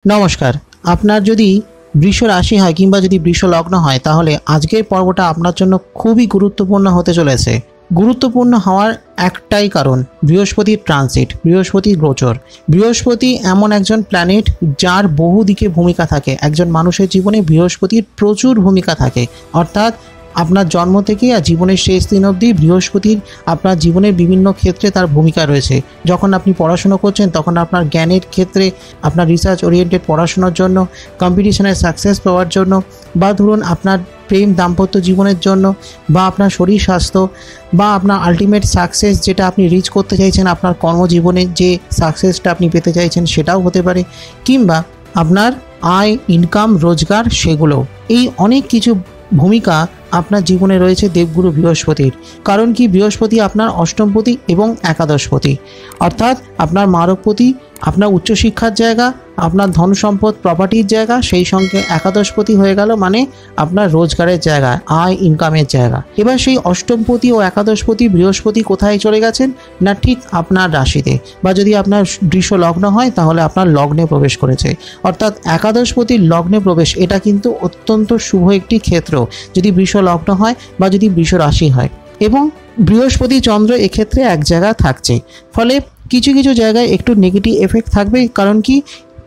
নমস্কার। আপনার যদি বৃষ রাশি হয় কিংবা যদি বৃষ লগ্ন হয় তাহলে আজকের পর্বটা আপনার জন্য খুবই গুরুত্বপূর্ণ হতে চলেছে। গুরুত্বপূর্ণ হওয়ার একটাই কারণ, বৃহস্পতির ট্রানজিট, বৃহস্পতির গোচর। বৃহস্পতি এমন একজন প্ল্যানেট যার বহু দিকে ভূমিকা থাকে। একজন মানুষের জীবনে বৃহস্পতির প্রচুর ভূমিকা থাকে। অর্থাৎ আপনার জন্ম থেকে আর জীবনের শেষ দিন অবধি বৃহস্পতির আপনার জীবনের বিভিন্ন ক্ষেত্রে তার ভূমিকা রয়েছে। যখন আপনি পড়াশুনো করছেন তখন আপনার জ্ঞানের ক্ষেত্রে, আপনার রিসার্চ ওরিয়েন্টেড পড়াশোনার জন্য, কম্পিটিশনের সাকসেস পাওয়ার জন্য, বা ধরুন আপনার প্রেম দাম্পত্য জীবনের জন্য, বা আপনার শরীর স্বাস্থ্য, বা আপনার আলটিমেট সাকসেস যেটা আপনি রিচ করতে চাইছেন, আপনার কর্মজীবনে যে সাকসেসটা আপনি পেতে চাইছেন সেটাও হতে পারে, কিংবা আপনার আয়, ইনকাম, রোজগার, সেগুলো। এই অনেক কিছু ভূমিকা আপনার জীবনে রয়েছে দেবগুরু বৃহস্পতির। কারণ কি, বৃহস্পতি আপনার অষ্টমপতি এবং একাদশপতি, অর্থাৎ আপনার মারকপতি, আপনার উচ্চশিক্ষার জায়গা, আপনার ধন সম্পদ প্রপার্টির জায়গা, সেই সঙ্গে একাদশপতি হয়ে গেল মানে আপনার রোজগারের জায়গা, আয় ইনকামের জায়গা। এবার সেই অষ্টমপতি ও একাদশপতি বৃহস্পতি কোথায় চলে গেছেন না, ঠিক আপনার রাশিতে, বা যদি আপনার বৃষ লগ্ন হয় তাহলে আপনার লগ্নে প্রবেশ করেছে। অর্থাৎ একাদশপতির লগ্নে প্রবেশ, এটা কিন্তু অত্যন্ত শুভ একটি ক্ষেত্র যদি বৃষ লগ্ন হয় বা যদি বৃষ রাশি হয়। এবং বৃহস্পতি চন্দ্র এক্ষেত্রে এক জায়গা থাকছে, ফলে কিছু কিছু জায়গায় একটু নেগেটিভ এফেক্ট থাকবে। কারণ কি,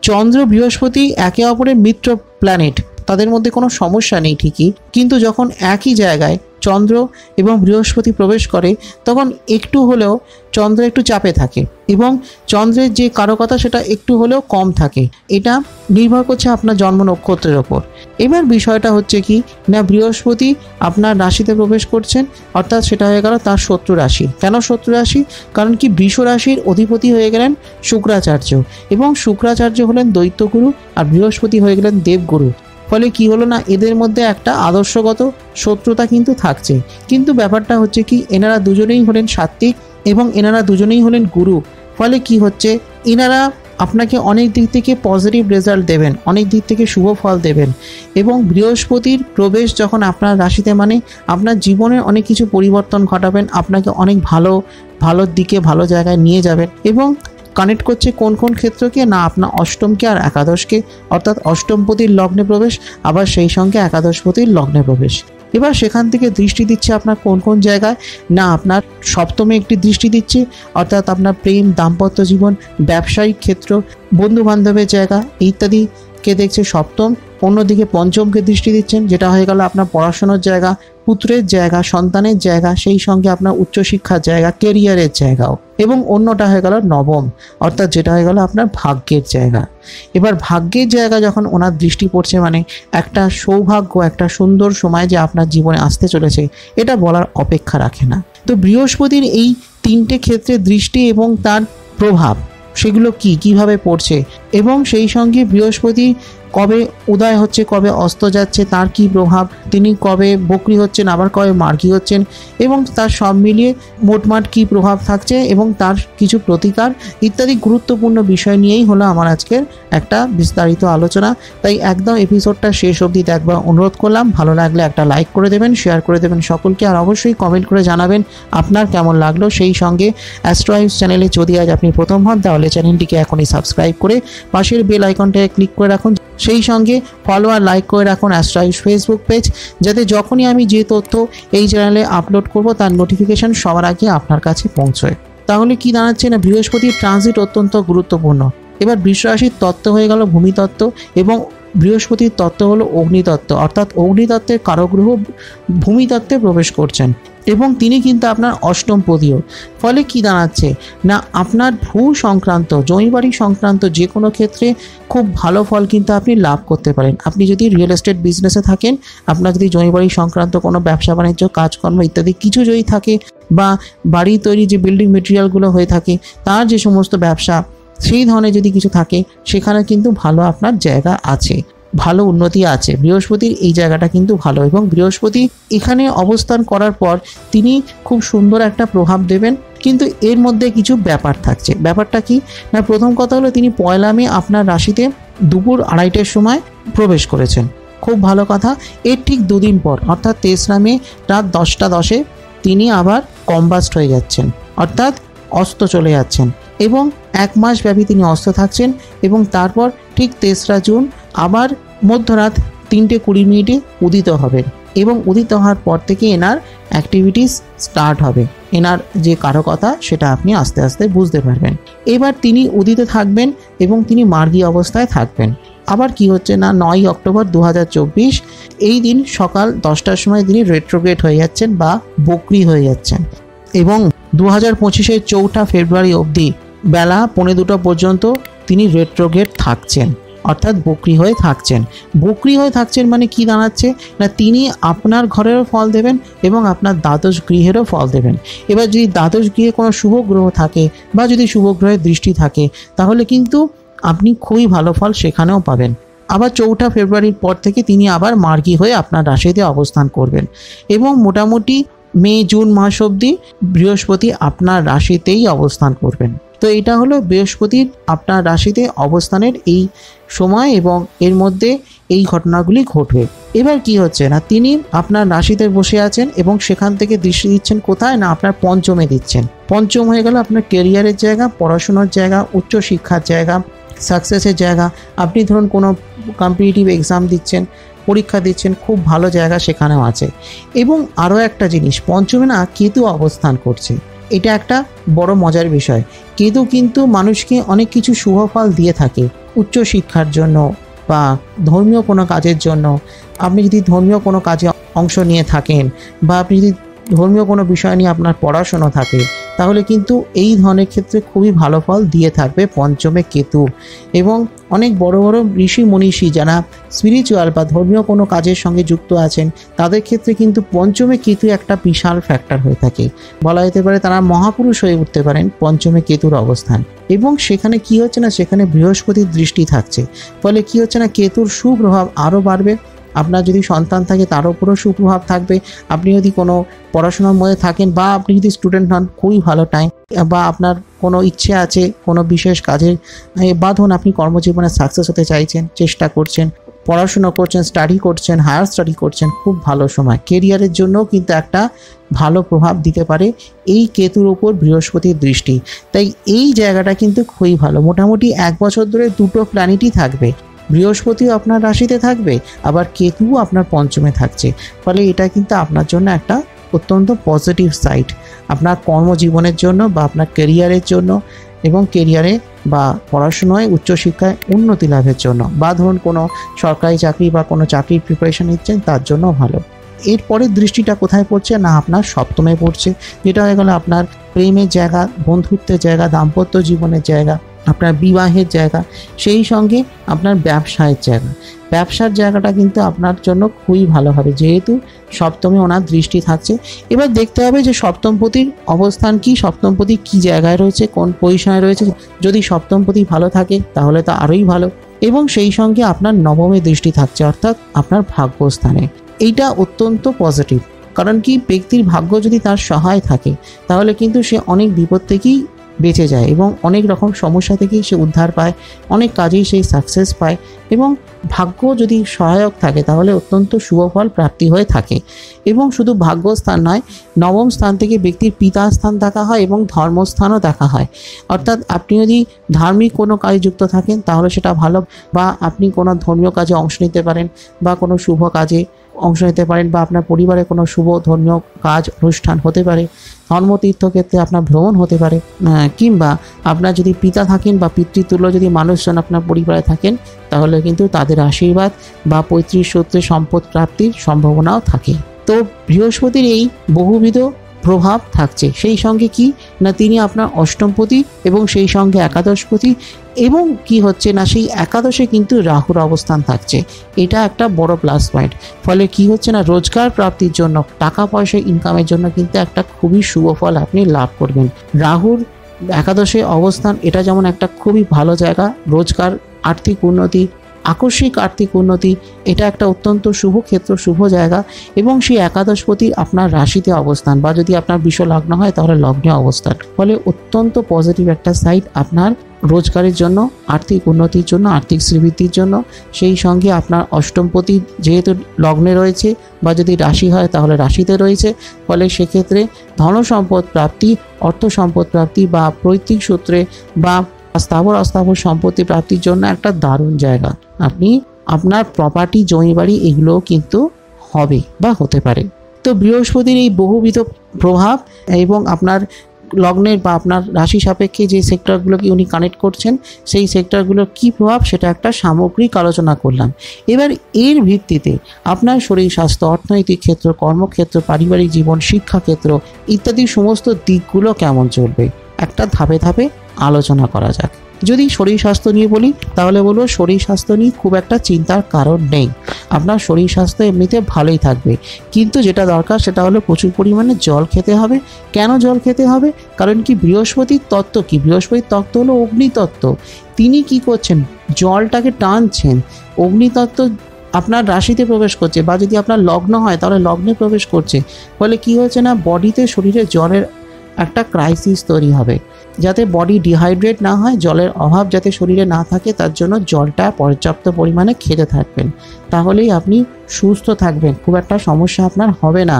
চন্দ্র বৃহস্পতি একে অপরের মিত্র প্ল্যানেট, তাদের মধ্যে কোনো সমস্যা নেই ঠিকই, কিন্তু যখন একই জায়গায় চন্দ্র এবং বৃহস্পতি প্রবেশ করে তখন একটু হলেও চন্দ্র একটু চাপে থাকে এবং চন্দ্রের যে কারকতা সেটা একটু হলেও কম থাকে। এটা নির্ভর করছে আপনার জন্ম নক্ষত্রের ওপর। এবার বিষয়টা হচ্ছে কি না, বৃহস্পতি আপনার রাশিতে প্রবেশ করছেন, অর্থাৎ সেটা হয়ে গেল তার শত্রু রাশি। কেন শত্রু রাশি? কারণ কি, বৃষ রাশির অধিপতি হয়ে গেলেন শুক্রাচার্য, এবং শুক্রাচার্য হলেন দৈত্যগুরু আর বৃহস্পতি হয়ে গেলেন দেবগুরু। ফলে কি হলো না, এদের মধ্যে একটা আদর্শগত শত্রুতা কিন্তু থাকছে। কিন্তু ব্যাপারটা হচ্ছে কি, এনারা দুজনেই হলেন সাত্ত্বিক এবং এনারা দুজনেই হলেন গুরু। ফলে কি হচ্ছে, এনারা আপনাকে অনেক দিক থেকে পজিটিভ রেজাল্ট দেবেন, অনেক দিক থেকে শুভ ফল দেবেন। এবং বৃহস্পতির প্রবেশ যখন আপনার রাশিতে মানে আপনার জীবনে অনেক কিছু পরিবর্তন ঘটাবেন, আপনাকে অনেক ভালোর দিকে, ভালো জায়গায় নিয়ে যাবেন। এবং কানেক্ট করছে কোন কোন ক্ষেত্রকে না, আপনার অষ্টমকে আর একাদশকে, অর্থাৎ অষ্টমপতির লগ্নে প্রবেশ, আবার সেই সঙ্গে একাদশপতির লগ্নে প্রবেশ। এবার সেখান থেকে দৃষ্টি দিচ্ছে আপনার কোন কোন জায়গায় না, আপনার সপ্তমে একটি দৃষ্টি দিচ্ছে, অর্থাৎ আপনার প্রেম দাম্পত্য জীবন, ব্যবসায়িক ক্ষেত্র, বন্ধু বান্ধবের জায়গা ইত্যাদিকে দেখছে সপ্তম। অন্যদিকে পঞ্চমকে দৃষ্টি দিচ্ছেন, যেটা হয়ে গেল আপনার পড়াশোনার জায়গা, পুত্রের জায়গা, সন্তানের জায়গা, সেই সঙ্গে আপনার উচ্চশিক্ষার জায়গা, কেরিয়ারের জায়গাও। এবং অন্যটা হয়ে গেল নবম, অর্থাৎ যেটা হয়ে গেল আপনার ভাগ্যের জায়গা। এবার ভাগ্যের জায়গা যখন ওনার দৃষ্টি পড়ছে মানে একটা সৌভাগ্য, একটা সুন্দর সময় যে আপনার জীবনে আসতে চলেছে, এটা বলার অপেক্ষা রাখে না। তো বৃহস্পতির এই তিনটে ক্ষেত্রে দৃষ্টি এবং তার প্রভাব, সেগুলো কিভাবে পড়ছে, এবং সেই সঙ্গে বৃহস্পতি কবে উদয় হচ্ছে, কবে অস্ত যাচ্ছে, তার কি প্রভাব, তিনি কবে বক্রী হচ্ছেন, আবার কবে মার্গী হচ্ছেন, এবং তার সব মিলিয়ে মোটমাট কি প্রভাব থাকছে এবং তার কিছু প্রতিকার ইত্যাদি গুরুত্বপূর্ণ বিষয় নিয়েই হলো আমার আজকের একটা বিস্তারিত আলোচনা। তাই একদম এপিসোডটা শেষ অবধি দেখবার অনুরোধ করলাম। ভালো লাগলে একটা লাইক করে দেবেন, শেয়ার করে দেবেন সকলকে, আর অবশ্যই কমেন্ট করে জানাবেন আপনার কেমন লাগলো। সেই সঙ্গে অ্যাস্ট্রোহাইবস চ্যানেলে যদি আজ আপনি প্রথম হন তাহলে চ্যানেলটিকে এখনই সাবস্ক্রাইব করে পাশের বেল আইকনটাকে ক্লিক করে রাখুন। সেই সঙ্গে ফলো আর লাইক করে রাখুন অ্যাস্ট্রোহাইবস ফেসবুক পেজ, যাতে যখনই আমি যে তথ্য এই চ্যানেলে আপলোড করব তার নোটিফিকেশন সবার আগে আপনার কাছে পৌঁছয়। তাহলে কি দাঁড়াচ্ছে না, বৃহস্পতির ট্রানজিট অত্যন্ত গুরুত্বপূর্ণ। এবার বৃষ রাশির তত্ত্ব হয়ে গেল ভূমিতত্ত্ব এবং বৃহস্পতির তত্ত্ব হলো অগ্নিতত্ত্ব, অর্থাৎ অগ্নিতত্ত্বের কারকগ্রহ ভূমিতত্ত্বে প্রবেশ করছেন এবং তিনি কিন্তু আপনার অষ্টমপদীয়। ফলে কি দাঁড়াচ্ছে না, আপনার ভূ সংক্রান্ত, জমিবাড়ি সংক্রান্ত যে কোনো ক্ষেত্রে খুব ভালো ফল কিন্তু আপনি লাভ করতে পারেন। আপনি যদি রিয়েল এস্টেট বিজনেসে থাকেন, আপনার যদি জমিবাড়ি সংক্রান্ত কোনো ব্যবসা বাণিজ্য, কাজকর্ম ইত্যাদি কিছু যদি থাকে, বা বাড়ি তৈরি যে বিল্ডিং মেটেরিয়ালগুলো হয়ে থাকে তার যে সমস্ত ব্যবসা, সেই ধরনের যদি কিছু থাকে, সেখানে কিন্তু ভালো আপনার জায়গা আছে, ভালো উন্নতি আছে। বৃহস্পতির এই জায়গাটা কিন্তু ভালো, এবং বৃহস্পতি এখানে অবস্থান করার পর তিনি খুব সুন্দর একটা প্রভাব দেবেন। কিন্তু এর মধ্যে কিছু ব্যাপার থাকছে। ব্যাপারটা কি না, প্রথম কথা হলো তিনি 1 মে আপনার রাশিতে দুপুর 2:30টার সময় প্রবেশ করেছেন, খুব ভালো কথা। এর ঠিক 2 দিন পর অর্থাৎ 23 মে রাত 10:10 তিনি আবার কম্বাস্ট হয়ে যাচ্ছেন, অর্থাৎ অস্ত চলে যাচ্ছেন, এবং 1 মাস ব্যাপী তিনি অস্ত থাকছেন। এবং তারপর ঠিক 3রা জুন আবার মধ্যরাত 3:20 উদিত হবেন এবং উদিত হওয়ার পর থেকে এনার অ্যাক্টিভিটিস স্টার্ট হবে। এনার যে কারকতা সেটা আপনি আস্তে আস্তে বুঝতে পারবেন। এবার তিনি উদিত থাকবেন এবং তিনি মার্গী অবস্থায় থাকবেন। আবার কি হচ্ছে না 9 অক্টোবর 2024 এই দিন সকাল 10টার সময় তিনি রেট্রোগ্রেড হয়ে যাচ্ছেন বা বক্রি হয়ে যাচ্ছেন এবং 2025-এর 4 ফেব্রুয়ারি অবধি বেলা 2:15 পর্যন্ত তিনি রেট্রোগ্রেড থাকছেন, অর্থাৎ বক্রি হয়ে থাকছেন। বক্রি হয়ে থাকছেন মানে কি দাঁড়াচ্ছে না তিনি আপনার ঘরেরও ফল দেবেন এবং আপনার দ্বাদশ গৃহেরও ফল দেবেন। এবার যদি দ্বাদশ গৃহে কোনো শুভ গ্রহ থাকে বা যদি শুভ গ্রহের দৃষ্টি থাকে তাহলে কিন্তু আপনি খুবই ভালো ফল সেখানেও পাবেন। আবার 4 ফেব্রুয়ারির পর থেকে তিনি আবার মার্গী হয়ে আপনার রাশিতে অবস্থান করবেন এবং মোটামুটি মে জুন মাস অবধি বৃহস্পতি আপনার রাশিতেই অবস্থান করবেন। তো এটা হলো বৃহস্পতির আপনার রাশিতে অবস্থানের এই সময় এবং এর মধ্যে এই ঘটনাগুলি ঘটবে। এবার কি হচ্ছে না তিনি আপনার রাশিতে বসে আছেন এবং সেখান থেকে দৃষ্টি দিচ্ছেন কোথায় না আপনার পঞ্চমে দিচ্ছেন। পঞ্চম হয়ে গেল আপনার কেরিয়ারের জায়গা, পড়াশোনার জায়গা, উচ্চশিক্ষার জায়গা, সাকসেসের জায়গা। আপনি ধরুন কোনো কম্পিটিটিভ এক্সাম দিচ্ছেন, পরীক্ষা দিচ্ছেন, খুব ভালো জায়গা সেখানেও আছে। এবং আরও একটা জিনিস, পঞ্চমে না কেতু অবস্থান করছে। এটা একটা বড় মজার বিষয়। কেতু কিন্তু মানুষকে অনেক কিছু শুভ ফল দিয়ে থাকে উচ্চশিক্ষার জন্য বা ধর্মীয় কোনো কাজের জন্য। আপনি যদি ধর্মীয় কোনো কাজে অংশ নিয়ে থাকেন বা আপনি যদি ধর্মীয় কোনো বিষয় নিয়ে আপনার পড়াশোনা থাকে তাহলে কিন্তু এই ধরনের ক্ষেত্রে খুবই ভালো ফল দিয়ে থাকবে পঞ্চমে কেতু। এবং অনেক বড় বড় ঋষি মনীষী যারা স্পিরিচুয়াল বা ধর্মীয় কোনো কাজের সঙ্গে যুক্ত আছেন তাদের ক্ষেত্রে কিন্তু পঞ্চমে কেতু একটা বিশাল ফ্যাক্টর হয়ে থাকে। বলা যেতে পারে তারা মহাপুরুষ হয়ে উঠতে পারেন পঞ্চমে কেতুর অবস্থান। এবং সেখানে কি হচ্ছে না সেখানে বৃহস্পতির দৃষ্টি থাকছে, ফলে কি হচ্ছে না কেতুর সুপ্রভাব আরও বাড়বে। আপনার যদি সন্তান থাকে তার উপরও সুপ্রভাব থাকবে। আপনি যদি কোনো পড়াশোনার মধ্যে থাকেন বা আপনি যদি স্টুডেন্ট হন খুবই ভালো টাইম, বা আপনার কোনো ইচ্ছে আছে কোনো বিশেষ কাজের বা ধরুন আপনি কর্মজীবনে সাকসেস হতে চাইছেন, চেষ্টা করছেন, পড়াশোনা করছেন, স্টাডি করছেন, হায়ার স্টাডি করছেন, খুব ভালো সময়। কেরিয়ারের জন্যও কিন্তু একটা ভালো প্রভাব দিতে পারে এই কেতুর ওপর বৃহস্পতির দৃষ্টি। তাই এই জায়গাটা কিন্তু খুবই ভালো। মোটামুটি 1 বছর ধরে দুটো প্ল্যানেটই থাকবে, বৃহস্পতিও আপনার রাশিতে থাকবে আবার কেতুও আপনার পঞ্চমে থাকছে। ফলে এটা কিন্তু আপনার জন্য একটা অত্যন্ত পজিটিভ সাইড আপনার কর্মজীবনের জন্য বা আপনার কেরিয়ারের জন্য এবং কেরিয়ারে বা পড়াশোনায় উচ্চশিক্ষায় উন্নতি লাভের জন্য বা ধরুন কোনো সরকারি চাকরি বা কোনো চাকরির প্রিপারেশন নিচ্ছেন তার জন্য ভালো। এরপরের দৃষ্টিটা কোথায় পড়ছে না আপনার সপ্তমে পড়ছে, যেটা হয়ে গেল আপনার প্রেমের জায়গা, বন্ধুত্বের জায়গা, দাম্পত্য জীবনের জায়গা, আপনার বিবাহের জায়গা, সেই সঙ্গে আপনার ব্যবসায়ের জায়গা। ব্যবসার জায়গাটা কিন্তু আপনার জন্য খুবই ভালো হবে যেহেতু সপ্তমে ওনার দৃষ্টি থাকছে। এবার দেখতে হবে যে সপ্তমপতির অবস্থান কি, সপ্তমপতি কি জায়গায় রয়েছে, কোন পজিশনে রয়েছে। যদি সপ্তমপতি ভালো থাকে তাহলে তো আরোই ভালো। এবং সেই সঙ্গে আপনার নবমে দৃষ্টি থাকছে অর্থাৎ আপনার ভাগ্যস্থানে। এইটা অত্যন্ত পজিটিভ, কারণ কি ব্যক্তির ভাগ্য যদি তার সহায় থাকে তাহলে কিন্তু সে অনেক বিপদ থেকেই বেঁচে যায় এবং অনেক রকম সমস্যা থেকেই সে উদ্ধার পায়, অনেক কাজেই সেই সাকসেস পায়। এবং ভাগ্য যদি সহায়ক থাকে তাহলে অত্যন্ত শুভ ফল প্রাপ্তি হয়ে থাকে। এবং শুধু ভাগ্যস্থান নয়, নবম স্থান থেকে ব্যক্তির পিতা স্থান দেখা হয় এবং ধর্মস্থানও দেখা হয়। অর্থাৎ আপনি যদি ধার্মিক কোনো কাজে যুক্ত থাকেন তাহলে সেটা ভালো, বা আপনি কোনো ধর্মীয় কাজে অংশ নিতে পারেন বা কোনো শুভ কাজে অংশ নিতে পারেন, বা আপনার পরিবারে কোনো শুভ ধর্মীয় কাজ অনুষ্ঠান হতে পারে, ধর্মতীর্থক্ষেত্রে আপনার ভ্রমণ হতে পারে, কিংবা আপনার যদি পিতা থাকেন বা পিতৃতুল্য যদি মানুষজন আপনার পরিবারে থাকেন তাহলে কিন্তু তাদের আশীর্বাদ বা পৈতৃক সূত্রে সম্পদ প্রাপ্তির সম্ভাবনাও থাকে। তো বৃহস্পতির এই বহুবিধ প্রভাব থাকছে। সেই সঙ্গে কি না তিনি আপনার অষ্টমপতি এবং সেই সঙ্গে একাদশপতি, এবং কি হচ্ছে না সেই একাদশে কিন্তু রাহুর অবস্থান থাকছে। এটা একটা বড় প্লাস পয়েন্ট। ফলে কি হচ্ছে না রোজগার প্রাপ্তির জন্য, টাকা পয়সা ইনকামের জন্য কিন্তু একটা খুবই শুভ ফল আপনি লাভ করবেন। রাহুর একাদশে অবস্থান এটা যেমন একটা খুবই ভালো জায়গা, রোজগার, আর্থিক উন্নতি, আকস্মিক আর্থিক উন্নতি, এটা একটা অত্যন্ত শুভ ক্ষেত্র, শুভ জায়গা। এবং সেই একাদশপতি আপনার রাশিতে অবস্থান বা যদি আপনার বৃষ লগ্ন হয় তাহলে লগ্নে অবস্থান, ফলে অত্যন্ত পজিটিভ একটা সাইড আপনার রোজগারের জন্য, আর্থিক উন্নতির জন্য, আর্থিক শ্রীবৃদ্ধির জন্য। সেই সঙ্গে আপনার অষ্টমপতি যেহেতু লগ্নে রয়েছে বা যদি রাশি হয় তাহলে রাশিতে রয়েছে, ফলে সেক্ষেত্রে ধন সম্পদ প্রাপ্তি, অর্থ সম্পদ প্রাপ্তি বা পৈতৃক সূত্রে বা স্থাবর অস্থাবর সম্পত্তি প্রাপ্তির জন্য একটা দারুণ জায়গা। আপনি আপনার প্রপার্টি, জমি বাড়ি এগুলোও কিন্তু হবে বা হতে পারে। তো বৃহস্পতির এই বহুবিধ প্রভাব এবং আপনার লগ্নের বা আপনার রাশি সাপেক্ষে যে সেক্টরগুলোকে উনি কানেক্ট করছেন সেই সেক্টরগুলোর কী প্রভাব সেটা একটা সামগ্রিক আলোচনা করলাম। এবার এর ভিত্তিতে আপনার শরীর স্বাস্থ্য, অর্থনৈতিক ক্ষেত্র, কর্মক্ষেত্র, পারিবারিক জীবন, শিক্ষাক্ষেত্র ইত্যাদি সমস্ত দিকগুলো কেমন চলবে একটা ধাপে ধাপে আলোচনা করা যাক। যদি শরীর স্বাস্থ্য নিয়ে বলি তাহলে বলবো শরীর স্বাস্থ্য নিয়ে খুব একটা চিন্তার কারণ নেই। আপনার শরীর স্বাস্থ্য এমনিতে ভালোই থাকবে, কিন্তু যেটা দরকার সেটা হলো প্রচুর পরিমাণে জল খেতে হবে। কেন জল খেতে হবে? কারণ কি বৃহস্পতির তত্ত্ব কি? বৃহস্পতির তত্ত্ব হলো অগ্নিতত্ত্ব। তিনি কি করছেন? জলটাকে টানছেন। অগ্নিতত্ত্ব আপনার রাশিতে প্রবেশ করছে, বা যদি আপনার লগ্ন হয় তাহলে লগ্নে প্রবেশ করছে। ফলে কি হচ্ছে না, বডিতে, শরীরে জলের একটা ক্রাইসিস তৈরি হবে। যাতে বডি ডিহাইড্রেট না হয়, জলের অভাব যাতে শরীরে না থাকে, তার জন্য জলটা পর্যাপ্ত পরিমাণে খেতে থাকবেন। তাহলেই আপনি সুস্থ থাকবেন, খুব একটা সমস্যা আপনার হবে না।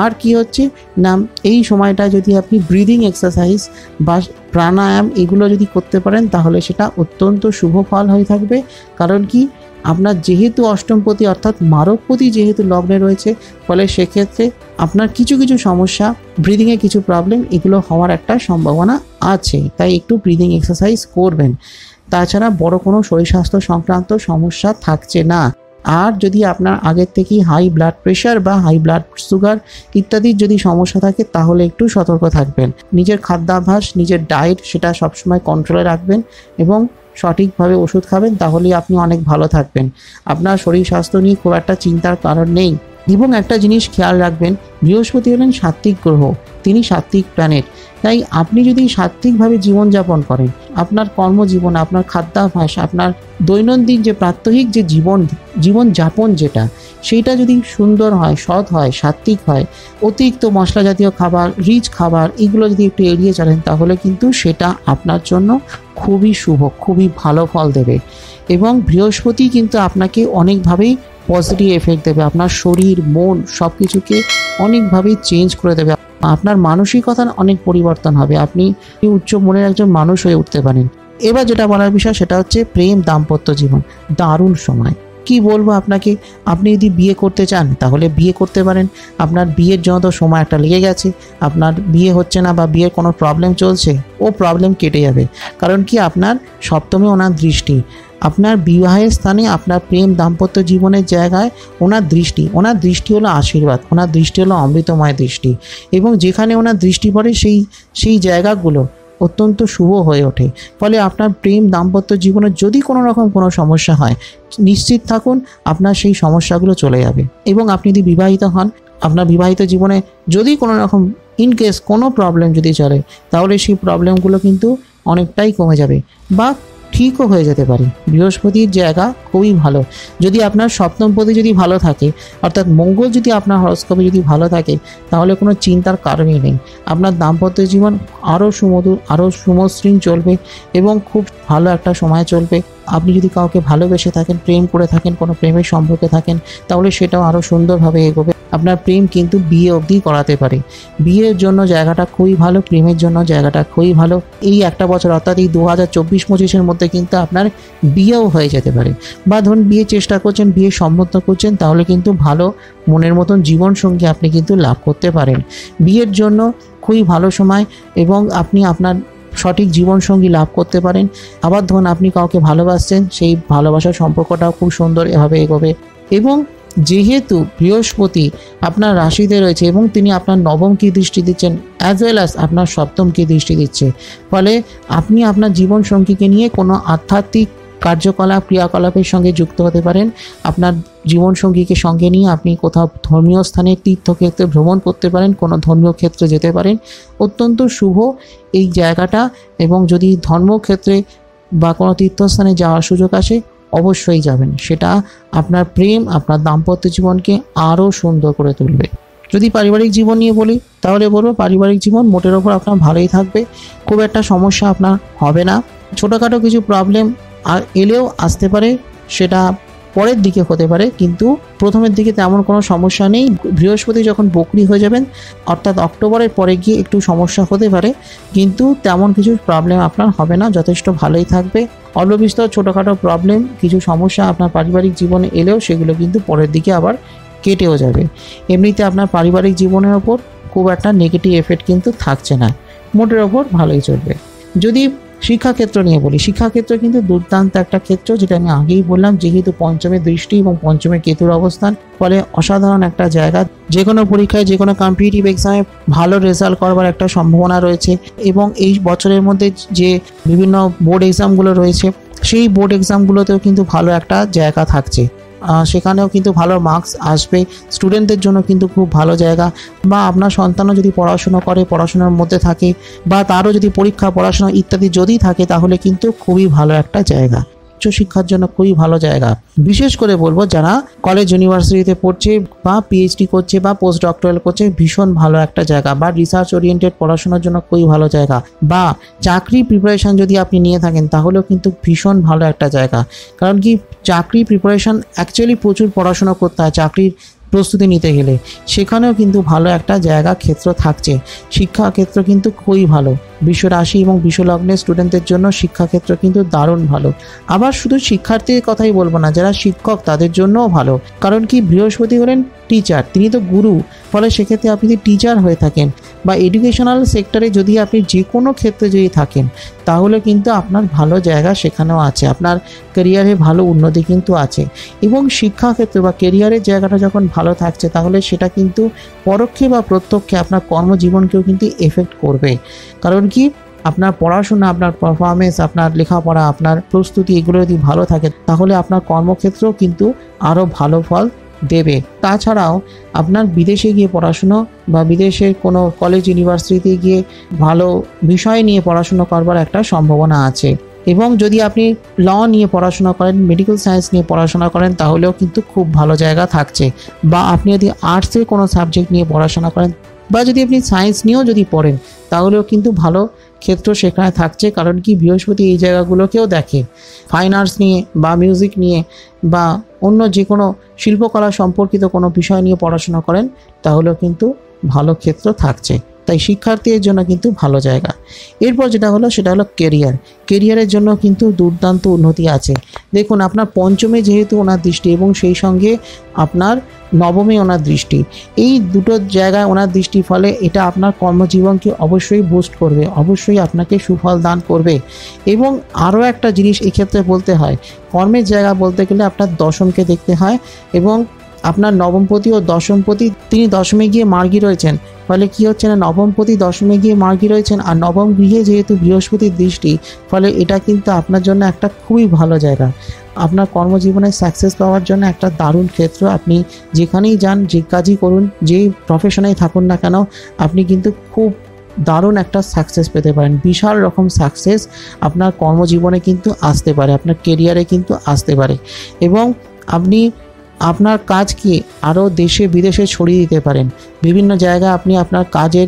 আর কি হচ্ছে না, এই সময়টা যদি আপনি ব্রিদিং এক্সারসাইজ বা প্রাণায়াম এগুলো যদি করতে পারেন তাহলে সেটা অত্যন্ত শুভ ফল হয়ে থাকবে। কারণ কি, আপনার যেহেতু অষ্টমপতি অর্থাৎ মারকপতি যেহেতু লগ্নে রয়েছে, ফলে সেক্ষেত্রে আপনার কিছু কিছু সমস্যা, ব্রিদিংয়ে কিছু প্রবলেম এগুলো হওয়ার একটা সম্ভাবনা আছে। তাই একটু ব্রিদিং এক্সারসাইজ করবেন। তাছাড়া বড় কোনো শরীর স্বাস্থ্য সংক্রান্ত সমস্যা থাকছে না। আর যদি আপনার আগের থেকেই হাই ব্লাড প্রেশার বা হাই ব্লাড সুগার ইত্যাদির যদি সমস্যা থাকে তাহলে একটু সতর্ক থাকবেন। নিজের খাদ্যাভ্যাস, নিজের ডায়েট সেটা সবসময় কন্ট্রোলে রাখবেন এবং সঠিকভাবে ওষুধ খাবেন, তাহলেই আপনি অনেক ভালো থাকবেন। আপনার শরীর স্বাস্থ্য নিয়ে খুব একটা চিন্তার কারণ নেই। এবং একটা জিনিস খেয়াল রাখবেন, বৃহস্পতি হলেন সাত্ত্বিক গ্রহ, তিনি সাত্ত্বিক প্ল্যানেট। তাই আপনি যদি সাত্ত্বিকভাবে জীবনযাপন করেন, আপনার কর্মজীবন, আপনার খাদ্যাভ্যাস, আপনার দৈনন্দিন যে প্রাত্যহিক যে জীবনযাপন যেটা, সেইটা যদি সুন্দর হয়, সৎ হয়, সাত্ত্বিক হয়, অতিরিক্ত মশলা জাতীয় খাবার, রিচ খাবার এগুলো যদি একটু এড়িয়ে চলেন, তাহলে কিন্তু সেটা আপনার জন্য খুবই শুভ, খুবই ভালো ফল দেবে। এবং বৃহস্পতি কিন্তু আপনাকে অনেকভাবেই পজিটিভ এফেক্ট দেবে। আপনার শরীর, মন সব কিছুকে অনেকভাবেই চেঞ্জ করে দেবে। আপনার মানসিকতা অনেক পরিবর্তন হবে, আপনি উচ্চ মনের একজন মানুষ হয়ে উঠতে পারেন। এবার যেটা বলার বিষয় সেটা হচ্ছে প্রেম দাম্পত্য জীবন। দারুণ সময়, কি বলবো আপনাকে। আপনি যদি বিয়ে করতে চান তাহলে বিয়ে করতে পারেন। আপনার বিয়ের জন্য তো সময় একটা লেগে গেছে, আপনার বিয়ে হচ্ছে না বা বিয়ের কোনো প্রবলেম চলছে, ও প্রবলেম কেটে যাবে। কারণ কি, আপনার সপ্তমে ওনার দৃষ্টি, আপনার বিবাহের স্থানে, আপনার প্রেম দাম্পত্য জীবনের জায়গায় ওনার দৃষ্টি হলো আশীর্বাদ, ওনার দৃষ্টি হলো অমৃতময় দৃষ্টি। এবং যেখানে ওনার দৃষ্টি পড়ে সেই জায়গাগুলো অত্যন্ত শুভ হয়ে ওঠে। ফলে আপনার প্রেম দাম্পত্য জীবনে যদি কোনো রকম কোনো সমস্যা হয়, নিশ্চিত থাকুন আপনার সেই সমস্যাগুলো চলে যাবে। এবং আপনি যদি বিবাহিত হন, আপনার বিবাহিত জীবনে যদি কোনো রকম ইনকেস কোনো প্রবলেম যদি চলে, তাহলে সেই প্রবলেমগুলো কিন্তু অনেকটাই কমে যাবে বা ঠিকও হয়ে যেতে পারে। বৃহস্পতির জায়গা খুবই ভালো। যদি আপনার সপ্তমপতি যদি ভালো থাকে, অর্থাৎ মঙ্গল যদি আপনার হরস্কোপে যদি ভালো থাকে, তাহলে কোনো চিন্তার কারণই নেই। আপনার দাম্পত্য জীবন আরও সুমধুর, আরও সুমসৃণ চলবে এবং খুব ভালো একটা সময় চলবে। আপনি যদি কাউকে ভালোবেসে থাকেন, প্রেম করে থাকেন, কোনো প্রেমের সম্পর্কে থাকেন, তাহলে সেটাও আরও সুন্দরভাবে এগোবে। আপনার প্রেম কিন্তু বিয়ে অবধি করাতে পারে। বিয়ের জন্য জায়গাটা খুবই ভালো, প্রেমের জন্য জায়গাটা খুবই ভালো। এই একটা বছর অর্থাৎ এই 2024-25-এর মধ্যে কিন্তু আপনার বিয়েও হয়ে যেতে পারে। বা ধরুন বিয়ে চেষ্টা করছেন, বিয়ে সম্মত করছেন, তাহলে কিন্তু ভালো মনের মতন জীবনসঙ্গী আপনি কিন্তু লাভ করতে পারেন। বিয়ের জন্য খুবই ভালো সময় এবং আপনি আপনার সঠিক জীবনসঙ্গী লাভ করতে পারেন। আবার ধরুন আপনি কাউকে ভালোবাসছেন, সেই ভালোবাসার সম্পর্কটাও খুব সুন্দর এভাবে এগোবে। এবং যেহেতু বৃহস্পতি আপনার রাশিতে রয়েছে এবং তিনি আপনার নবমকে দৃষ্টি দিচ্ছেন, অ্যাজ ওয়েল অ্যাজ আপনার সপ্তমকে দৃষ্টি দিচ্ছে, ফলে আপনি আপনার জীবনসঙ্গীকে নিয়ে কোনো আধ্যাত্মিক কার্যকলাপ, ক্রিয়াকলাপের সঙ্গে যুক্ত হতে পারেন। আপনার জীবনসঙ্গীকে সঙ্গে নিয়ে আপনি কোথাও ধর্মীয় স্থানে, তীর্থক্ষেত্রে ভ্রমণ করতে পারেন, কোনো ধর্মীয় ক্ষেত্রে যেতে পারেন। অত্যন্ত শুভ এই জায়গাটা। এবং যদি ধর্মক্ষেত্রে বা কোনো তীর্থস্থানে যাওয়ার সুযোগ আসে, অবশ্যই যাবেন। সেটা আপনার প্রেম, আপনার দাম্পত্য জীবনকে আরও সুন্দর করে তুলবে। যদি পারিবারিক জীবন নিয়ে বলি তাহলে বলবো পারিবারিক জীবন মোটের ওপর আপনার ভালোই থাকবে, খুব একটা সমস্যা আপনার হবে না। ছোটোখাটো কিছু প্রবলেম এলেও আসতে পারে, সেটা পরের দিকে হতে পারে, কিন্তু প্রথমের দিকে তেমন কোনো সমস্যা নেই। বৃহস্পতি যখন বকরি হয়ে যাবেন অর্থাৎ অক্টোবরের পরে গিয়ে একটু সমস্যা হতে পারে, কিন্তু তেমন কিছু প্রবলেম আপনার হবে না, যথেষ্ট ভালোই থাকবে। অল্প বিস্তর ছোটোখাটো প্রবলেম, কিছু সমস্যা আপনার পারিবারিক জীবনে এলেও সেগুলো কিন্তু পরের দিকে আবার কেটেও যাবে। এমনিতে আপনার পারিবারিক জীবনের ওপর খুব একটা নেগেটিভ এফেক্ট কিন্তু থাকছে না, মোটের ওপর ভালোই চলবে। যদি শিক্ষাক্ষেত্র নিয়ে বলি, শিক্ষাক্ষেত্র কিন্তু দুর্দান্ত একটা ক্ষেত্র, যেটা আমি আগেই বললাম, যেহেতু পঞ্চমের দৃষ্টি এবং পঞ্চমের কেতুর অবস্থান, ফলে অসাধারণ একটা জায়গা। যে কোনো পরীক্ষায়, যে কোনো কম্পিটিটিভ এক্সামে ভালো রেজাল্ট করবার একটা সম্ভাবনা রয়েছে। এবং এই বছরের মধ্যে যে বিভিন্ন বোর্ড এক্সামগুলো রয়েছে, সেই বোর্ড এক্সামগুলোতেও কিন্তু ভালো একটা জায়গা থাকছে, সেখানেও কিন্তু ভালো মার্কস আসবে। স্টুডেন্টদের জন্য কিন্তু খুব ভালো জায়গা। বা আপনার সন্তানও যদি পড়াশোনা করে, পড়াশোনার মধ্যে থাকে, বা তারও যদি পরীক্ষা, পড়াশোনা ইত্যাদি যদি থাকে, তাহলে কিন্তু খুবই ভালো একটা জায়গা, উচ্চশিক্ষার জন্য খুবই ভালো জায়গা। বিশেষ করে বলবো যারা কলেজ ইউনিভার্সিটিতে পড়ছে বা পিএইচডি করছে বা পোস্ট ডক্টরাল করছে, ভীষণ ভালো একটা জায়গা। বা রিসার্চ ওরিয়েন্টেড পড়াশোনার জন্য খুবই ভালো জায়গা। বা চাকরি প্রিপারেশন যদি আপনি নিয়ে থাকেন, তাহলেও কিন্তু ভীষণ ভালো একটা জায়গা। কারণ কি, চাকরি প্রিপারেশন অ্যাকচুয়ালি প্রচুর পড়াশোনা করতে হয় চাকরির প্রস্তুতি নিতে গেলে, সেখানেও কিন্তু ভালো একটা জায়গা ক্ষেত্র থাকছে। শিক্ষাক্ষেত্র কিন্তু খুবই ভালো। বৃষ রাশি এবং বৃষ লগ্নের স্টুডেন্টদের জন্য শিক্ষাক্ষেত্র কিন্তু দারুণ ভালো। আবার শুধু শিক্ষার্থীর কথাই বলবো না, যারা শিক্ষক তাদের জন্যও ভালো। কারণ কি, বৃহস্পতি হলেন টিচার, তিনি তো গুরু। ফলে সেক্ষেত্রে আপনি যদি টিচার হয়ে থাকেন বা এডুকেশনাল সেক্টরে যদি আপনি যে কোনো ক্ষেত্রে যদি থাকেন, তাহলে কিন্তু আপনার ভালো জায়গা সেখানেও আছে, আপনার ক্যারিয়ারে ভালো উন্নতি কিন্তু আছে। এবং শিক্ষাক্ষেত্র বা ক্যারিয়ারের জায়গাটা যখন ভালো থাকছে, তাহলে সেটা কিন্তু পরোক্ষে বা প্রত্যক্ষে আপনার কর্মজীবনকেও কিন্তু এফেক্ট করবে। কারণ কি, আপনার পড়াশোনা, আপনার পারফরমেন্স, আপনার লেখাপড়া, আপনার প্রস্তুতি, এগুলো যদি ভালো থাকে, তাহলে আপনার কর্মক্ষেত্রেও কিন্তু আরও ভালো ফল দেবে। তাছাড়াও আপনার বিদেশে গিয়ে পড়াশুনো বা বিদেশের কোনো কলেজ ইউনিভার্সিটিতে গিয়ে ভালো বিষয় নিয়ে পড়াশুনো করবার একটা সম্ভাবনা আছে। এবং যদি আপনি ল নিয়ে পড়াশোনা করেন, মেডিকেল সায়েন্স নিয়ে পড়াশোনা করেন, তাহলেও কিন্তু খুব ভালো জায়গা থাকছে। বা আপনি যদি আর্টসের কোনো সাবজেক্ট নিয়ে পড়াশোনা করেন, বা যদি আপনি সায়েন্স নিয়েও যদি পড়েন, তাহলেও কিন্তু ভালো ক্ষেত্র সেখানে থাকছে। কারণ কি, বৃহস্পতি এই জায়গাগুলোকেও দেখে। ফাইন আর্টস নিয়ে বা মিউজিক নিয়ে বা অন্য যে কোনো শিল্পকলা সম্পর্কিত কোনো বিষয় নিয়ে পড়াশোনা করেন, তাহলেও কিন্তু ভালো ক্ষেত্র থাকছে। তাই শিক্ষার্থীদের জন্য কিন্তু ভালো জায়গা। এরপর যেটা হলো, সেটা হলো কেরিয়ারের জন্য কিন্তু দুর্দান্ত উন্নতি আছে। দেখুন, আপনার পঞ্চমে যেহেতু ওনার দৃষ্টি এবং সেই সঙ্গে আপনার নবমে ওনার দৃষ্টি, এই দুটো জায়গায় ওনার দৃষ্টির ফলে এটা আপনার কর্মজীবনকে অবশ্যই বুস্ট করবে, অবশ্যই আপনাকে সুফল দান করবে। এবং আরও একটা জিনিস এক্ষেত্রে বলতে হয়, কর্মের জায়গা বলতে গেলে আপনার দশমকে দেখতে হয়। এবং আপনার নবমপতি ও দশমপতি তিনি দশমে গিয়ে মার্গী রয়েছেন। ফলে কি হচ্ছে না, নবমপতি দশমে গিয়ে মার্গী রয়েছেন, আর নবম গৃহে যেহেতু বৃহস্পতির দৃষ্টি, ফলে এটা কিন্তু আপনার জন্য একটা খুবই ভালো জায়গা। আপনার কর্মজীবনে সাকসেস পাওয়ার জন্য একটা দারুণ ক্ষেত্র। আপনি যেখানেই যান, যে কাজই করুন, যেই প্রফেশনেই থাকুন না কেন, আপনি কিন্তু খুব দারুণ একটা সাকসেস পেতে পারেন। বিশাল রকম সাকসেস আপনার কর্মজীবনে কিন্তু আসতে পারে, আপনার কেরিয়ারে কিন্তু আসতে পারে। এবং আপনি আপনার কাজকে আরও দেশে বিদেশে ছড়িয়ে দিতে পারেন। বিভিন্ন জায়গায় আপনি আপনার কাজের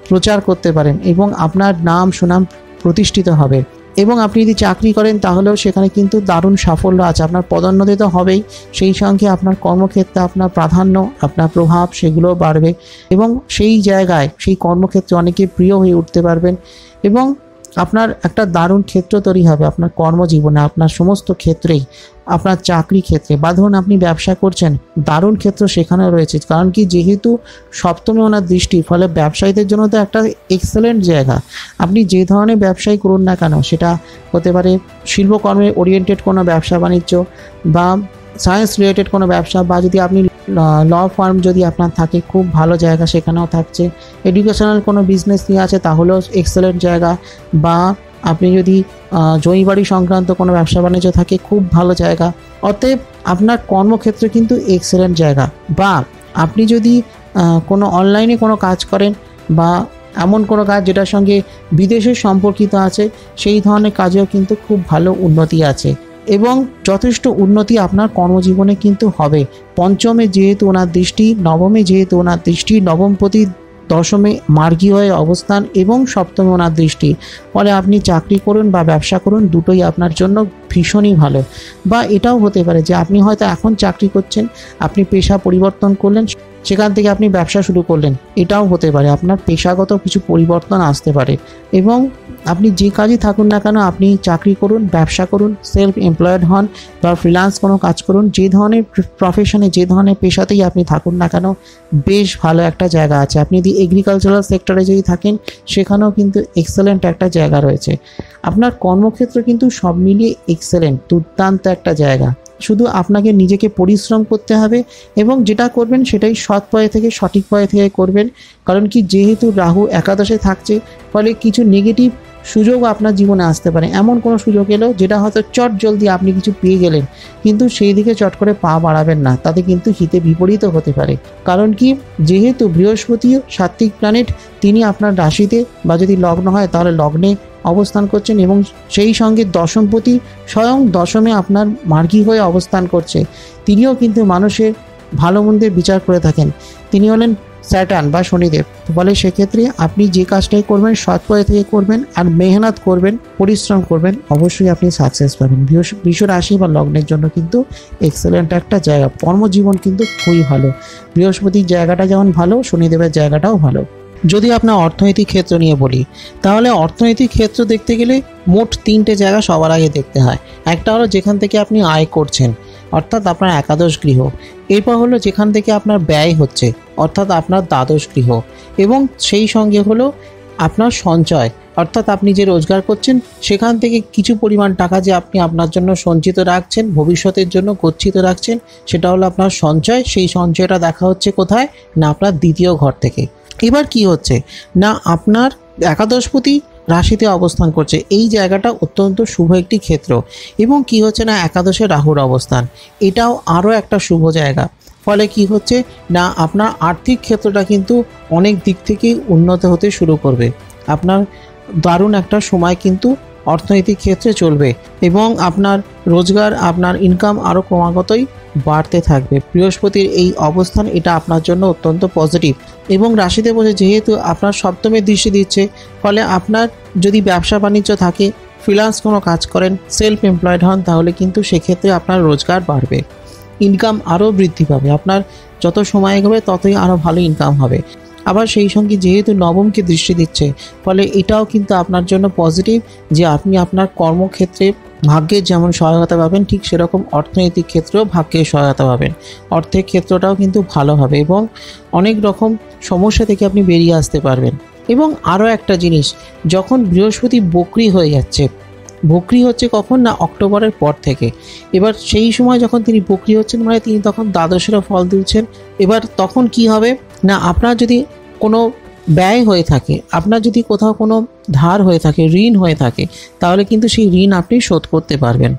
প্রচার করতে পারেন এবং আপনার নাম সুনাম প্রতিষ্ঠিত হবে। এবং আপনি যদি চাকরি করেন, তাহলেও সেখানে কিন্তু দারুণ সাফল্য আছে। আপনার পদোন্নতি তো হবেই, সেই সঙ্গে আপনার কর্মক্ষেত্রে আপনার প্রাধান্য, আপনার প্রভাব, সেগুলোও বাড়বে। এবং সেই জায়গায়, সেই কর্মক্ষেত্রে অনেকে প্রিয় হয়ে উঠতে পারবেন। এবং আপনার একটা দারুণ ক্ষেত্র তৈরি হবে আপনার কর্মজীবনে, আপনার সমস্ত ক্ষেত্রেই, আপনার চাকরি ক্ষেত্রে, বা ধরুন আপনি ব্যবসা করছেন, দারুণ ক্ষেত্র সেখানেও রয়েছে। কারণ কি, যেহেতু সপ্তমে ওনার দৃষ্টি, ফলে ব্যবসায়ীদের জন্য তো একটা এক্সেলেন্ট জায়গা। আপনি যে ধরনের ব্যবসায়ী করুন না কেন, সেটা হতে পারে শিল্পকর্মে ওরিয়েন্টেড কোনো ব্যবসা বাণিজ্য, বা সায়েন্স রিলেটেড কোনো ব্যবসা, বা যদি আপনি ল ফার্ম যদি আপনার থাকে, খুব ভালো জায়গা সেখানেও থাকছে। এডুকেশনাল কোনো বিজনেস নিয়ে আছে, তাহলেও এক্সেলেন্ট জায়গা। বা আপনি যদি জমিবাড়ি সংক্রান্ত কোনো ব্যবসা বাণিজ্য থাকে, খুব ভালো জায়গা। অতএব আপনার কর্মক্ষেত্রে কিন্তু এক্সেলেন্ট জায়গা। বা আপনি যদি কোনো অনলাইনে কোনো কাজ করেন, বা এমন কোনো কাজ যেটার সঙ্গে বিদেশের সম্পর্কিত আছে, সেই ধরনের কাজেও কিন্তু খুব ভালো উন্নতি আছে। এবং যথেষ্ট উন্নতি আপনার কর্মজীবনে কিন্তু হবে। পঞ্চমে যেহেতু ওনার দৃষ্টি, নবমে যেহেতু ওনার দৃষ্টি, নবমপতি দশমে মার্গী হয়ে অবস্থান এবং সপ্তমে ওনার দৃষ্টি, ফলে আপনি চাকরি করুন বা ব্যবসা করুন, দুটোই আপনার জন্য ভীষণই ভালো। বা এটাও হতে পারে যে আপনি হয়তো এখন চাকরি করছেন, আপনি পেশা পরিবর্তন করলেন, সেখান থেকে আপনি ব্যবসা শুরু করলেন, এটাও হতে পারে। আপনার পেশাগত কিছু পরিবর্তন আসতে পারে এবং আপনি যে কাজই থাকুন না কেন, আপনি চাকরি করুন, ব্যবসা করুন, সেলফ এমপ্লয়েড হন বা ফ্রিল্যান্স কোনো কাজ করুন, যে ধরনের প্রফেশনে, যে ধরনের পেশাতেই আপনি থাকুন না কেন, বেশ ভালো একটা জায়গা আছে। আপনি যদি এগ্রিকালচারাল সেক্টরে যদি থাকেন, সেখানেও কিন্তু এক্সেলেন্ট একটা জায়গা রয়েছে। আপনার কর্মক্ষেত্র কিন্তু সব মিলিয়ে এক্সেলেন্ট, দুর্দান্ত একটা জায়গা। শুধু আপনাকে নিজেকে পরিশ্রম করতে হবে এবং যেটা করবেন সেটাই সৎ পথে থেকে, সঠিক পথে থেকে করবেন। কারণ কি, যেহেতু রাহু একাদশে থাকছে, ফলে কিছু নেগেটিভ সুযোগ আপনার জীবনে আসতে পারে। এমন কোনো সুযোগ এলো যেটা হয়তো চট জলদি আপনি কিছু পেয়ে গেলেন, কিন্তু সেই দিকে চট করে পা বাড়াবেন না, তাতে কিন্তু হিতে বিপরীত হতে পারে। কারণ কি, যেহেতু বৃহস্পতি সাত্ত্বিক প্ল্যানেট, তিনি আপনার রাশিতে বা যদি লগ্ন হয় তাহলে লগ্নে অবস্থান করছেন এবং সেই সঙ্গে দশমপতি স্বয়ং দশমে আপনার মার্গী হয়ে অবস্থান করছে। তিনিও কিন্তু মানুষের ভালো মন্দের বিচার করে থাকেন। তিনি হলেন স্যাটার্ন বা শনিদেব। ফলে সেক্ষেত্রে আপনি যে কাজটাই করবেন সৎ পথে থেকে করবেন আর মেহনত করবেন, পরিশ্রম করবেন, অবশ্যই আপনি সাকসেস পাবেন। বৃষ রাশি বা লগ্নের জন্য কিন্তু এক্সেলেন্ট একটা জায়গা। কর্মজীবন কিন্তু খুবই ভালো। বৃহস্পতির জায়গাটা যেমন ভালো, শনিদেবের জায়গাটাও ভালো। যদি আপনার অর্থনৈতিক ক্ষেত্র নিয়ে বলি, তাহলে অর্থনৈতিক ক্ষেত্র দেখতে গেলে মোট 3টে জায়গা সবার আগে দেখতে হয়। একটা হলো যেখান থেকে আপনি আয় করছেন, অর্থাৎ আপনার একাদশ গৃহ। এরপর হলো যেখান থেকে আপনার ব্যয় হচ্ছে, অর্থাৎ আপনার দ্বাদশ গৃহ। এবং সেই সঙ্গে হলো আপনার সঞ্চয়, অর্থাৎ আপনি যে রোজগার করছেন সেখান থেকে কিছু পরিমাণ টাকা যে আপনি আপনার জন্য সঞ্চিত রাখছেন, ভবিষ্যতের জন্য গচ্ছিত রাখছেন, সেটা হলো আপনার সঞ্চয়। সেই সঞ্চয়টা দেখা হচ্ছে কোথায় না, আপনার দ্বিতীয় ঘর থেকে। এবার কি হচ্ছে না, আপনার একাদশপতি রাশিতে অবস্থান করছে, এই জায়গাটা অত্যন্ত শুভ একটি ক্ষেত্র। এবং কি হচ্ছে না, একাদশে রাহুর অবস্থান, এটাও আরও একটা শুভ জায়গা। ফলে কি হচ্ছে না, আপনার আর্থিক ক্ষেত্রটা কিন্তু অনেক দিক থেকেই উন্নত হতে শুরু করবে। আপনার দারুণ একটা সময় কিন্তু অর্থনৈতিক ক্ষেত্রে চলবে এবং আপনার রোজগার, আপনার ইনকাম আরও ক্রমাগতই বাড়তে থাকবে। বৃহস্পতির এই অবস্থান, এটা আপনার জন্য অত্যন্ত পজিটিভ। এবং রাশিতে বসে যেহেতু আপনার সপ্তমের দৃষ্টি দিচ্ছে, ফলে আপনার যদি ব্যবসা বাণিজ্য থাকে, ফ্রিল্যান্স কোনো কাজ করেন, সেলফ এমপ্লয়েড হন, তাহলে কিন্তু সেক্ষেত্রে আপনার রোজগার বাড়বে, ইনকাম আরও বৃদ্ধি পাবে। আপনার যত সময় এগোবে ততই আরও ভালো ইনকাম হবে। আবার সেই সঙ্গে যেহেতু নবমকে দৃষ্টি দিচ্ছে, ফলে এটাও কিন্তু আপনার জন্য পজিটিভ যে আপনি আপনার কর্মক্ষেত্রে ভাগ্যের যেমন সহায়তা পাবেন, ঠিক সেরকম অর্থনৈতিক ক্ষেত্রেও ভাগ্যের সহায়তা পাবেন। অর্থের ক্ষেত্রটাও কিন্তু ভালো হবে এবং অনেক রকম সমস্যা থেকে আপনি বেরিয়ে আসতে পারবেন। এবং আরও একটা জিনিস, যখন বৃহস্পতি বক্রি হয়ে যাচ্ছে, বক্রি হচ্ছে কখন না, অক্টোবরের পর থেকে। এবার সেই সময় যখন তিনি বক্রি হচ্ছেন, মানে তিনি তখন দ্বাদশেরও ফল দিচ্ছেন। এবার তখন কি হবে না, আপনার যদি কোনো ব্যয় হয়ে থাকে, আপনার যদি কোথাও কোনো ধার হয়ে থাকে, ঋণ হয়ে থাকে, তাহলে কিন্তু সেই ঋণ আপনি শোধ করতে পারবেন।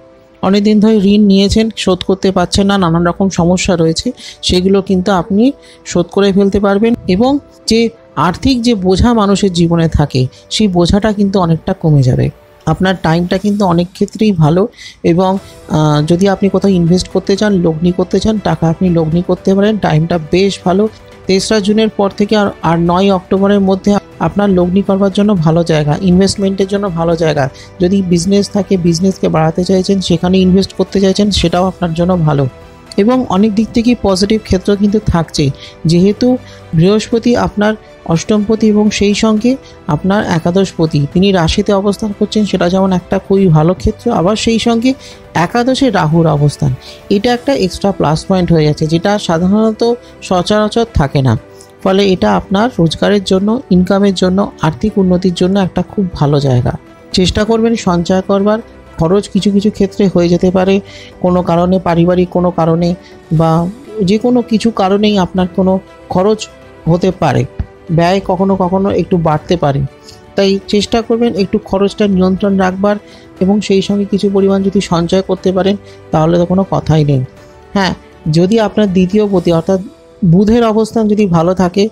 অনেক দিন ধরে ঋণ নিয়েছেন, শোধ করতে পারছেন না, নানান রকম সমস্যা রয়েছে, সেগুলো কিন্তু আপনি শোধ করে ফেলতে পারবেন। এবং যে আর্থিক যে বোঝা মানুষের জীবনে থাকে, সেই বোঝাটা কিন্তু অনেকটা কমে যাবে। আপনার টাইমটা কিন্তু অনেক ক্ষেত্রেই ভালো। এবং যদি আপনি কোথাও ইনভেস্ট করতে চান, লগ্নি করতে চান, টাকা আপনি লগ্নি করতে পারেন, টাইমটা বেশ ভালো। 3রা জুনের পর থেকে আর 9 অক্টোবরের মধ্যে আপনার লগ্নি করবার জন্য ভালো জায়গা, ইনভেস্টমেন্টের জন্য ভালো জায়গা। যদি বিজনেস থাকে, বিজনেসকে বাড়াতে চাইছেন, সেখানে ইনভেস্ট করতে চাইছেন, সেটাও আপনার জন্য ভালো। এবং অনেক দিক থেকেই পজিটিভ ক্ষেত্র কিন্তু থাকছে, যেহেতু বৃহস্পতি আপনার অষ্টমপতি এবং সেই সঙ্গে আপনার একাদশপতি, তিনি রাশিতে অবস্থান করছেন, সেটা যেমন একটা খুবই ভালো ক্ষেত্র। আবার সেই সঙ্গে একাদশে রাহুর অবস্থান, এটা একটা এক্সট্রা প্লাস পয়েন্ট হয়ে যাচ্ছে, যেটা সাধারণত সচরাচর থাকে না। ফলে এটা আপনার রোজগারের জন্য, ইনকামের জন্য, আর্থিক উন্নতির জন্য একটা খুব ভালো জায়গা। চেষ্টা করবেন সঞ্চয় করবার। খরচ কিছু কিছু ক্ষেত্রে হয়ে যেতে পারে, কোনো কারণে, পারিবারিক কোনো কারণে বা যে কোনো কিছু কারণেই আপনার কোনো খরচ হতে পারে, ব্যয় কখনো কখনো একটু বাড়তে পারে। তাই চেষ্টা করবেন একটু খরচটা নিয়ন্ত্রণ রাখবার এবং সেই সঙ্গে কিছু পরিমাণ যদি সঞ্চয় করতে পারেন, তাহলে তো কোনো কথাই নেই। হ্যাঁ, যদি আপনার দ্বিতীয় পতি অর্থাৎ বুধের অবস্থান যদি ভালো থাকে,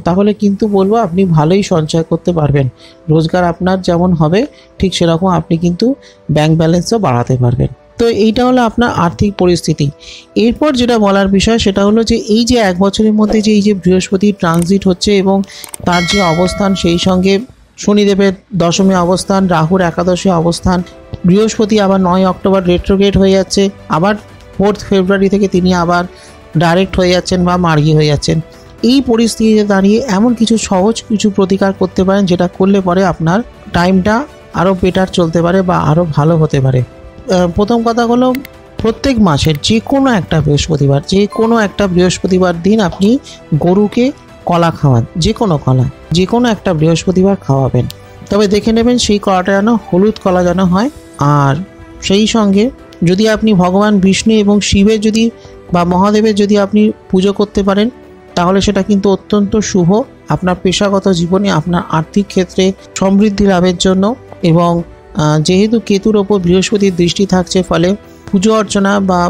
তাহলে কিন্তু বলবো আপনি ভালোই সঞ্চয় করতে পারবেন। রোজগার আপনার যেমন হবে, ঠিক সেরকম আপনি কিন্তু ব্যাংক ব্যালেন্সও বাড়াতে পারবেন। তো এইটা হলো আপনার আর্থিক পরিস্থিতি। এরপর যেটা বলার বিষয় সেটা হলো যে এই যে 1 বছরের মধ্যে যে এই যে বৃহস্পতি ট্রানজিট হচ্ছে এবং তার যে অবস্থান, সেই সঙ্গে শনিদেবের দশমী অবস্থান, রাহুর একাদশী অবস্থান, বৃহস্পতি আবার 9 অক্টোবর রেট্রোগ্রেড হয়ে যাচ্ছে, আবার 4 ফেব্রুয়ারি থেকে তিনি আবার ডাইরেক্ট হয়ে যাচ্ছেন বা মার্গী হয়ে যাচ্ছেন। এই পরিস্থিতিতে দাঁড়িয়ে এমন কিছু সহজ কিছু প্রতিকার করতে পারেন যেটা করলে পরে আপনার টাইমটা আরও বেটার চলতে পারে বা আরও ভালো হতে পারে। প্রথম কথা হলো, প্রত্যেক মাসের যে কোনো একটা বৃহস্পতিবার দিন আপনি গরুকে কলা খাওয়ান, যে কোনো একটা বৃহস্পতিবার খাওয়াবেন। তবে দেখে নেবেন সেই কলাটা যেন হলুদ কলা যেন হয়। আর সেই সঙ্গে যদি আপনি ভগবান বিষ্ণু এবং শিবের যদি বা মহাদেবের যদি আপনি পুজো করতে পারেন তাহলে সেটা কিন্তু অত্যন্ত শুভ আপনার পেশাগত জীবনে, আপনার আর্থিক ক্ষেত্রে সমৃদ্ধি লাভের জন্য। এবং যেহেতু কেতুর ওপর বৃহস্পতির দৃষ্টি থাকছে, ফলে পুজো অর্চনা বা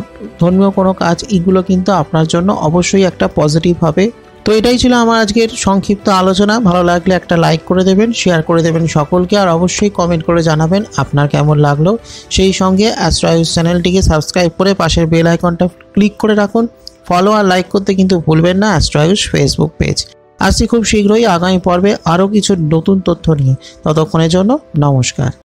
ধর্মীয় কোনো কাজ এগুলো কিন্তু আপনার জন্য অবশ্যই একটা পজিটিভ হবে। তো এটাই ছিল আমার আজকের সংক্ষিপ্ত আলোচনা। ভালো লাগলে একটা লাইক করে দেবেন, শেয়ার করে দেবেন সকলকে, আর অবশ্যই কমেন্ট করে জানাবেন আপনার কেমন লাগলো। সেই সঙ্গে অ্যাস্ট্রো আয়ুষ চ্যানেলটিকে সাবস্ক্রাইব করে পাশের বেল আইকনটা ক্লিক করে রাখুন। ফলো আর লাইক করতে কিন্তু ভুলবেন না অ্যাস্ট্রো আয়ুষ ফেসবুক পেজ। আসছি খুব শীঘ্রই আগামী পর্বে আরও কিছু নতুন তথ্য নিয়ে। ততক্ষণের জন্য নমস্কার।